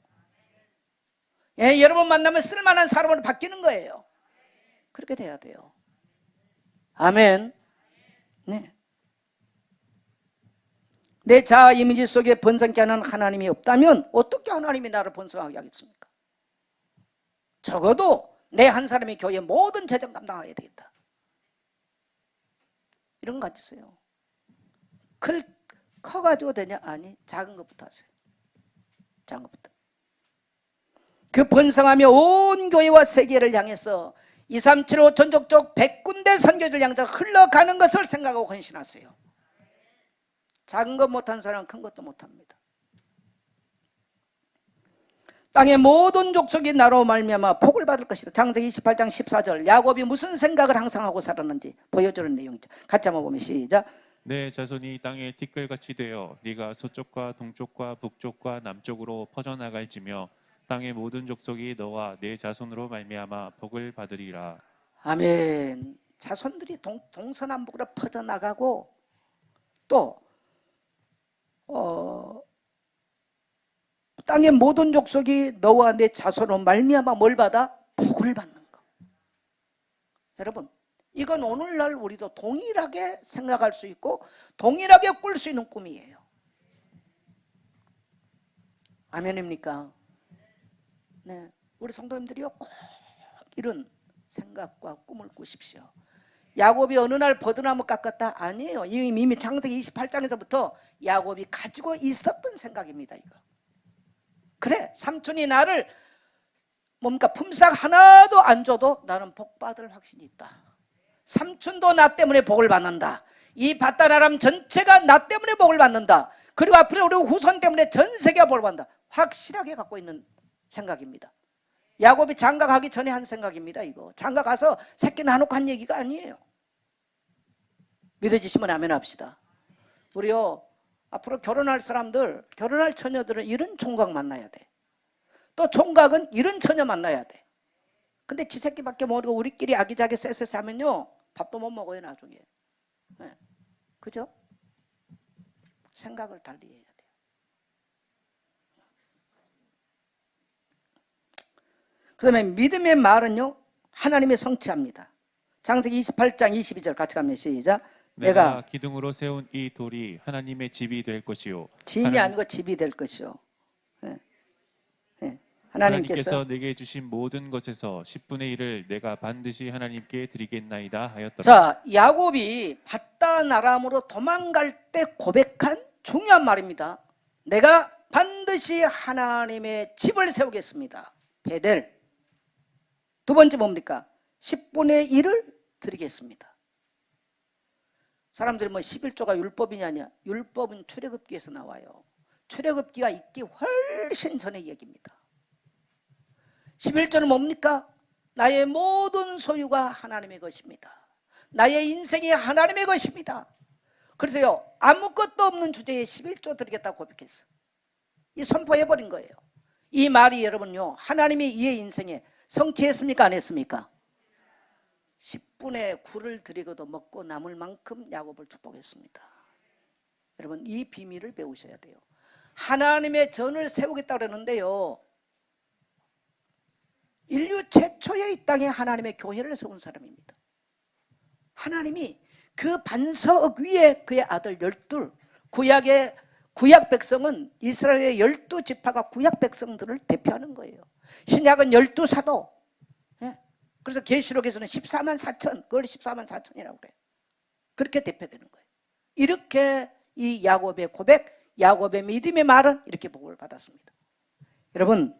S1: 예, 여러분 만나면 쓸만한 사람으로 바뀌는 거예요. 그렇게 돼야 돼요. 아멘. 네. 내 자아 이미지 속에 번성케 하는 하나님이 없다면 어떻게 하나님이 나를 번성하게 하겠습니까? 적어도 내 한 사람이 교회의 모든 재정 감당해야 되겠다. 이런 거 가지세요. 커가지고 되냐? 아니, 작은 것부터 하세요. 작은 것부터. 그 번성하며 온 교회와 세계를 향해서 2375 전족적 100군데 선교지를 향해서 흘러가는 것을 생각하고 헌신하세요. 작은 것 못한 사람은 큰 것도 못합니다. 땅의 모든 족속이 나로 말미암아 복을 받을 것이다. 창세기 28장 14절 야곱이 무슨 생각을 항상 하고 살았는지 보여주는 내용이죠. 같이 한번 보면 시작.
S2: 내 자손이 땅에 티끌같이 되어 네가 서쪽과 동쪽과 북쪽과 남쪽으로 퍼져나갈지며 땅의 모든 족속이 너와 내 자손으로 말미암아 복을 받으리라.
S1: 아멘. 자손들이 동서남북으로 퍼져나가고 또 땅의 모든 족속이 너와 내 자손으로 말미암아 뭘 받아? 복을 받는 거. 여러분 이건 오늘날 우리도 동일하게 생각할 수 있고 동일하게 꿀 수 있는 꿈이에요. 아멘입니까? 네, 우리 성도님들이요 꼭 이런 생각과 꿈을 꾸십시오. 야곱이 어느 날 버드나무 깎았다? 아니에요. 이미 창세기 28장에서부터 야곱이 가지고 있었던 생각입니다. 이거. 그래, 삼촌이 나를 뭡니까 품삯 하나도 안 줘도 나는 복 받을 확신이 있다. 삼촌도 나 때문에 복을 받는다. 이 바다나람 전체가 나 때문에 복을 받는다. 그리고 앞으로 우리 후손 때문에 전 세계가 복을 받는다. 확실하게 갖고 있는 생각입니다. 야곱이 장가 가기 전에 한 생각입니다. 이거 장가 가서 새끼 나놓고 한 얘기가 아니에요. 믿어지시면 아멘 합시다. 우리요 앞으로 결혼할 사람들, 결혼할 처녀들은 이런 총각 만나야 돼. 또 총각은 이런 처녀 만나야 돼. 근데 지 새끼밖에 모르고 우리끼리 아기자기 쎄쎄쎄 하면요 밥도 못 먹어요 나중에. 네. 그죠? 생각을 달리 해야 돼요. 그 다음에 믿음의 말은요 하나님의 성취합니다. 창세기 28장 22절 같이 가면 시작.
S2: 내가 기둥으로 세운 이 돌이 하나님의 집이 될 것이요.
S1: 지인이 아니고 집이 될 것이요. 네. 네.
S2: 하나님께서 내게 주신 모든 것에서 10분의 1을 내가 반드시 하나님께 드리겠나이다 하였더라.
S1: 자, 야곱이 바단 아람으로 도망갈 때 고백한 중요한 말입니다. 내가 반드시 하나님의 집을 세우겠습니다. 베델. 두 번째 뭡니까? 10분의 1을 드리겠습니다. 사람들이 뭐 11조가 율법이냐냐? 율법은 출애굽기에서 나와요. 출애굽기가 있기 훨씬 전의 얘기입니다. 11조는 뭡니까? 나의 모든 소유가 하나님의 것입니다. 나의 인생이 하나님의 것입니다. 그래서요 아무것도 없는 주제에 11조 드리겠다고 고백했어. 이 선포해버린 거예요. 이 말이 여러분요 하나님이 이의 인생에 성취했습니까 안 했습니까? 10분의 9를 드리고도 먹고 남을 만큼 야곱을 축복했습니다. 여러분 이 비밀을 배우셔야 돼요. 하나님의 전을 세우겠다고 그러는데요 인류 최초의 이 땅에 하나님의 교회를 세운 사람입니다. 하나님이 그 반석 위에 그의 아들 12 구약 백성은 이스라엘의 12지파가 구약 백성들을 대표하는 거예요. 신약은 12사도. 그래서 계시록에서는 14만 4천, 그걸 14만 4천이라고 그래요. 그렇게 대표되는 거예요. 이렇게 이 야곱의 고백, 야곱의 믿음의 말은 이렇게 복을 받았습니다. 여러분,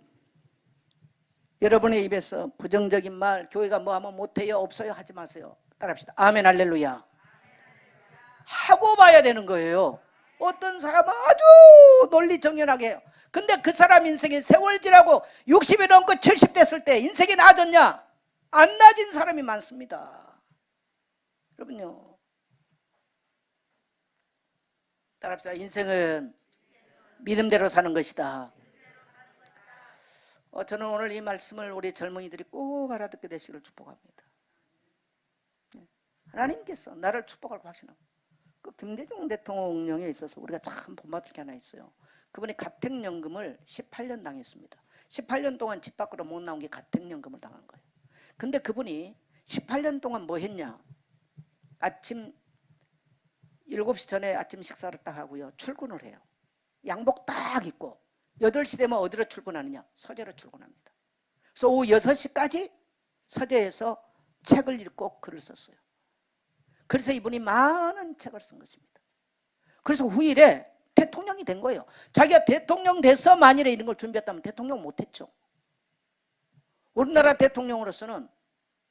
S1: 여러분의 입에서 부정적인 말, 교회가 뭐 하면 못해요, 없어요 하지 마세요. 따라합시다. 아멘, 할렐루야. 하고 봐야 되는 거예요. 어떤 사람은 아주 논리정연하게 해요. 근데 그 사람 인생이 세월 지나고 60이 넘고 70 됐을 때 인생이 나아졌냐? 안 나아진 사람이 많습니다. 여러분요, 따라합시다. 인생은 믿음대로 사는 것이다. 저는 오늘 이 말씀을 우리 젊은이들이 꼭 알아듣게 되시기를 축복합니다. 하나님께서 나를 축복할 확신합니다. 그 김대중 대통령에 있어서 우리가 참 본받을 게 하나 있어요. 그분이 가택연금을 18년 당했습니다. 18년 동안 집 밖으로 못 나온 게 가택연금을 당한 거예요. 근데 그분이 18년 동안 뭐 했냐? 아침 7시 전에 아침 식사를 딱 하고요. 출근을 해요. 양복 딱 입고 8시 되면 어디로 출근하느냐? 서재로 출근합니다. 그래서 오후 6시까지 서재에서 책을 읽고 글을 썼어요. 그래서 이분이 많은 책을 쓴 것입니다. 그래서 후일에 대통령이 된 거예요. 자기가 대통령 돼서 만일에 이런 걸 준비했다면 대통령 못했죠. 우리나라 대통령으로서는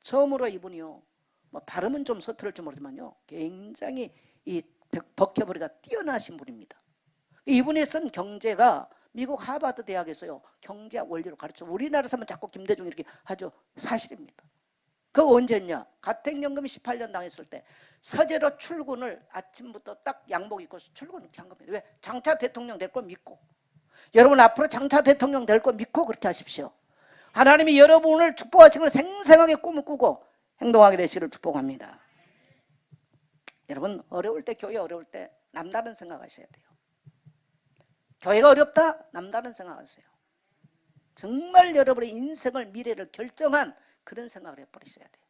S1: 처음으로 이분이요, 뭐 발음은 좀 서투를지 모르지만요, 굉장히 이 버캐버리가 뛰어나신 분입니다. 이분이 쓴 경제가 미국 하버드 대학에서요 경제학 원리로 가르쳐. 우리나라에서 하면 자꾸 김대중 이렇게 하죠. 사실입니다. 그거 언제냐? 가택연금 18년 당했을 때 서재로 출근을 아침부터 딱 양복 입고 출근을 이렇게 한 겁니다. 왜? 장차 대통령 될 거 믿고. 여러분 앞으로 장차 대통령 될 거 믿고 그렇게 하십시오. 하나님이 여러분을 축복하신 걸 생생하게 꿈을 꾸고 행동하게 되시기를 축복합니다. 여러분 어려울 때, 교회 어려울 때 남다른 생각하셔야 돼요. 교회가 어렵다? 남다른 생각하세요. 정말 여러분의 인생을, 미래를 결정한 그런 생각을 해버리셔야 돼요.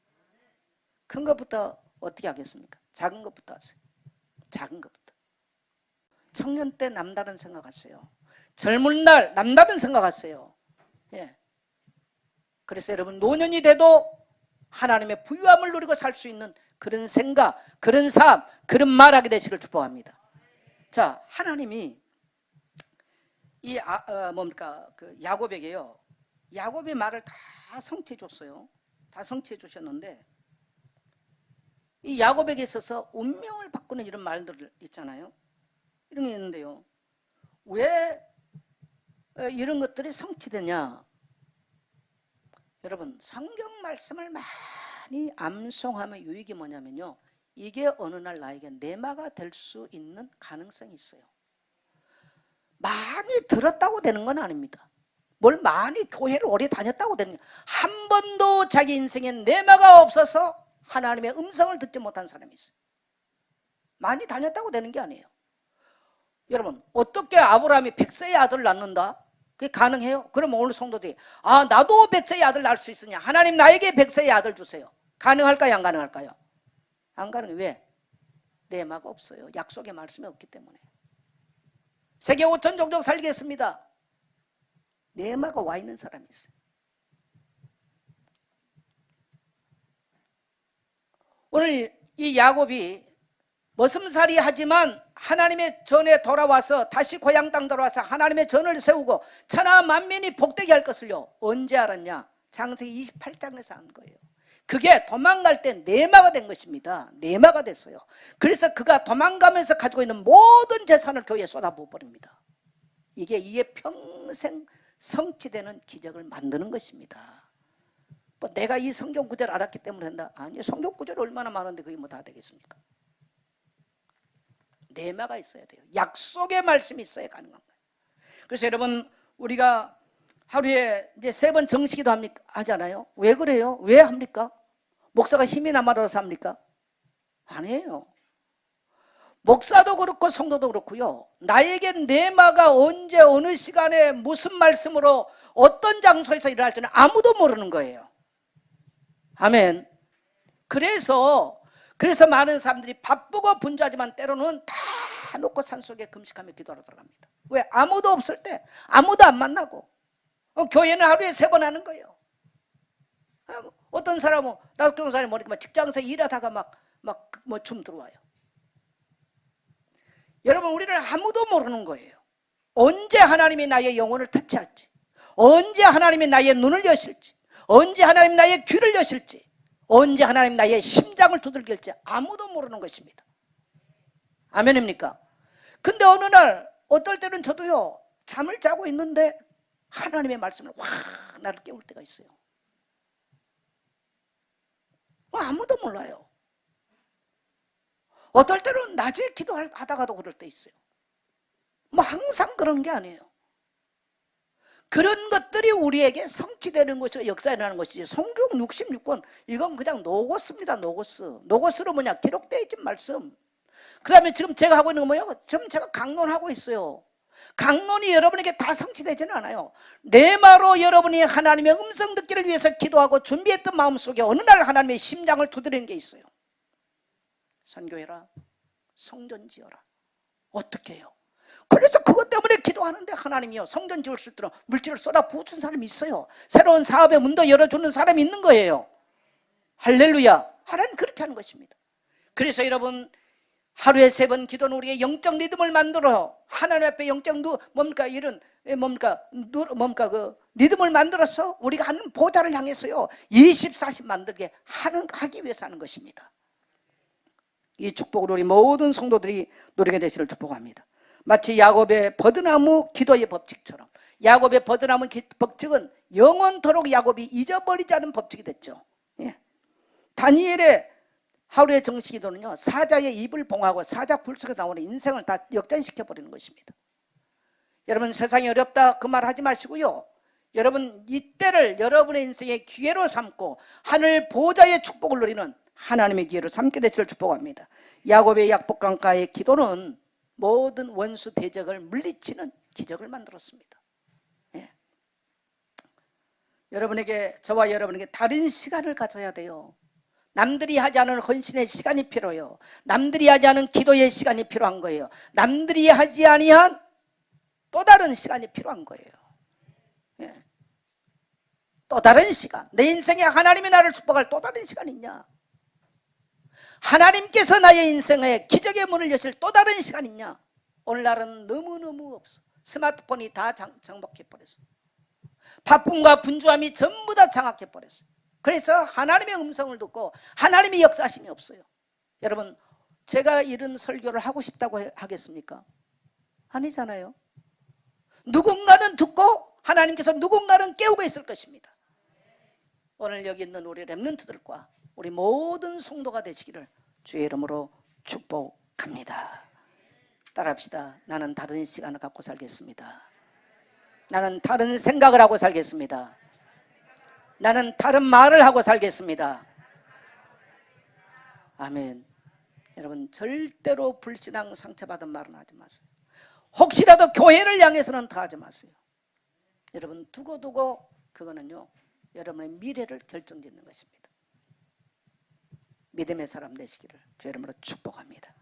S1: 큰 것부터 어떻게 하겠습니까? 작은 것부터 하세요. 작은 것부터. 청년 때 남다른 생각하세요. 젊은 날 남다른 생각하세요. 예. 그래서 여러분 노년이 돼도 하나님의 부유함을 누리고 살 수 있는 그런 생각, 그런 삶, 그런 말하게 되시길 축복합니다. 자, 하나님이 이 그 야곱에게요, 야곱의 말을 다 성취해 줬어요. 다 성취해 주셨는데 이 야곱에게 있어서 운명을 바꾸는 이런 말들 있잖아요. 이런 게 있는데요, 왜 이런 것들이 성취되냐? 여러분 성경 말씀을 많이 암송하면 유익이 뭐냐면요, 이게 어느 날 나에게 내마가 될 수 있는 가능성이 있어요. 많이 들었다고 되는 건 아닙니다. 뭘 많이 교회를 오래 다녔다고 되는 게, 한 번도 자기 인생에 내마가 없어서 하나님의 음성을 듣지 못한 사람이 있어요. 많이 다녔다고 되는 게 아니에요. 여러분 어떻게 아브라함이 100세의 아들을 낳는다? 그게 가능해요? 그럼 오늘 성도들이 나도 100세의 아들 낳을 수 있으냐, 하나님 나에게 100세의 아들 주세요. 가능할까요? 안 가능할까요? 안 가능해요. 왜? 내마가 없어요. 약속의 말씀이 없기 때문에. 세계 5천 종족 살리겠습니다. 내마가 와 있는 사람이 있어요. 오늘 이 야곱이 머슴살이 하지만 하나님의 전에 돌아와서 다시 고향 땅 돌아와서 하나님의 전을 세우고 천하 만민이 복되게 할 것을요, 언제 알았냐? 창세기 28장에서 한 거예요. 그게 도망갈 때 내마가 된 것입니다. 내마가 됐어요. 그래서 그가 도망가면서 가지고 있는 모든 재산을 교회에 쏟아부어 버립니다. 이게 평생 성취되는 기적을 만드는 것입니다. 뭐 내가 이 성경 구절을 알았기 때문에 한다? 아니요. 성경 구절이 얼마나 많은데 그게 뭐 다 되겠습니까? 내마가 있어야 돼요. 약속의 말씀이 있어야 가능한 거예요. 그래서 여러분 우리가 하루에 이제 3번 정식기도 하잖아요. 왜 그래요? 왜 합니까? 목사가 힘이 남아서 합니까? 아니에요. 목사도 그렇고 성도도 그렇고요, 나에게 내마가 언제 어느 시간에 무슨 말씀으로 어떤 장소에서 일어날 때는 아무도 모르는 거예요. 아멘. 그래서 많은 사람들이 바쁘고 분주하지만 때로는 다 놓고 산속에 금식하며 기도하러 들어갑니다. 왜? 아무도 없을 때, 아무도 안 만나고. 교회는 하루에 3번 하는 거예요. 어떤 사람은, 나도 그런 사람이 모르니까 직장에서 일하다가 춤 들어와요. 여러분 우리는 아무도 모르는 거예요. 언제 하나님이 나의 영혼을 터치할지, 언제 하나님이 나의 눈을 여실지, 언제 하나님 나의 귀를 여실지, 언제 하나님 나의 심장을 두들길지 아무도 모르는 것입니다. 아멘입니까? 근데 어느 날 어떨 때는 저도요, 잠을 자고 있는데 하나님의 말씀을 확 나를 깨울 때가 있어요. 아무도 몰라요. 어떨 때는 낮에 기도하다가도 그럴 때 있어요. 항상 그런 게 아니에요. 그런 것들이 우리에게 성취되는 것이 역사에 나는 것이지, 성경 66권 이건 그냥 노고스입니다. 노고스로 뭐냐? 기록되어 있는 말씀. 그 다음에 지금 제가 하고 있는 건 뭐예요? 지금 제가 강론하고 있어요. 강론이 여러분에게 다 성취되지는 않아요. 내마로 여러분이 하나님의 음성 듣기를 위해서 기도하고 준비했던 마음속에 어느 날 하나님의 심장을 두드리는 게 있어요. 선교해라, 성전 지어라. 어떻게 해요? 그래서 그것 때문에 기도하는데 하나님이요, 성전 지을 수 있도록 물질을 쏟아 부어준 사람이 있어요. 새로운 사업의 문도 열어주는 사람이 있는 거예요. 할렐루야. 하나님 그렇게 하는 것입니다. 그래서 여러분 하루에 3번 기도는 우리의 영적 리듬을 만들어 하나님 앞에 영적 리듬을 만들어서 우리가 하는 보좌를 향해서요 24시 만들게 하기 위해서 하는 것입니다. 이 축복을 우리 모든 성도들이 누리게 되시를 축복합니다. 마치 야곱의 버드나무 기도의 법칙처럼, 야곱의 버드나무 법칙은 영원토록 야곱이 잊어버리지 않은 법칙이 됐죠. 다니엘의 하루의 정식기도는요, 사자의 입을 봉하고 사자 굴 속에 나오는 인생을 다 역전시켜버리는 것입니다. 여러분 세상이 어렵다 그 말 하지 마시고요, 여러분 이때를 여러분의 인생의 기회로 삼고 하늘 보좌의 축복을 누리는 하나님의 기회로 삼게 되시를 축복합니다. 야곱의 약복강가의 기도는 모든 원수 대적을 물리치는 기적을 만들었습니다. 여러분에게, 저와 여러분에게 다른 시간을 가져야 돼요. 남들이 하지 않은 헌신의 시간이 필요해요. 남들이 하지 않은 기도의 시간이 필요한 거예요. 남들이 하지 아니한 또 다른 시간이 필요한 거예요. 또 다른 시간, 내 인생에 하나님이 나를 축복할 또 다른 시간이 있냐? 하나님께서 나의 인생에 기적의 문을 여실 또 다른 시간 있냐? 오늘날은 너무너무 없어. 스마트폰이 다 장복해버렸어. 바쁨과 분주함이 전부 다 장악해버렸어요. 그래서 하나님의 음성을 듣고 하나님의 역사심이 없어요. 여러분 제가 이런 설교를 하고 싶다고 하겠습니까? 아니잖아요. 누군가는 듣고 하나님께서 누군가는 깨우고 있을 것입니다. 오늘 여기 있는 우리 렘넌트들과 우리 모든 성도가 되시기를 주의 이름으로 축복합니다. 따라합시다. 나는 다른 시간을 갖고 살겠습니다. 나는 다른 생각을 하고 살겠습니다. 나는 다른 말을 하고 살겠습니다. 아멘. 여러분 절대로 불신앙 상처받은 말은 하지 마세요. 혹시라도 교회를 향해서는 다 하지 마세요. 여러분 두고두고 그거는요 여러분의 미래를 결정짓는 것입니다. 믿음의 사람 되시기를 주 이름으로 축복합니다.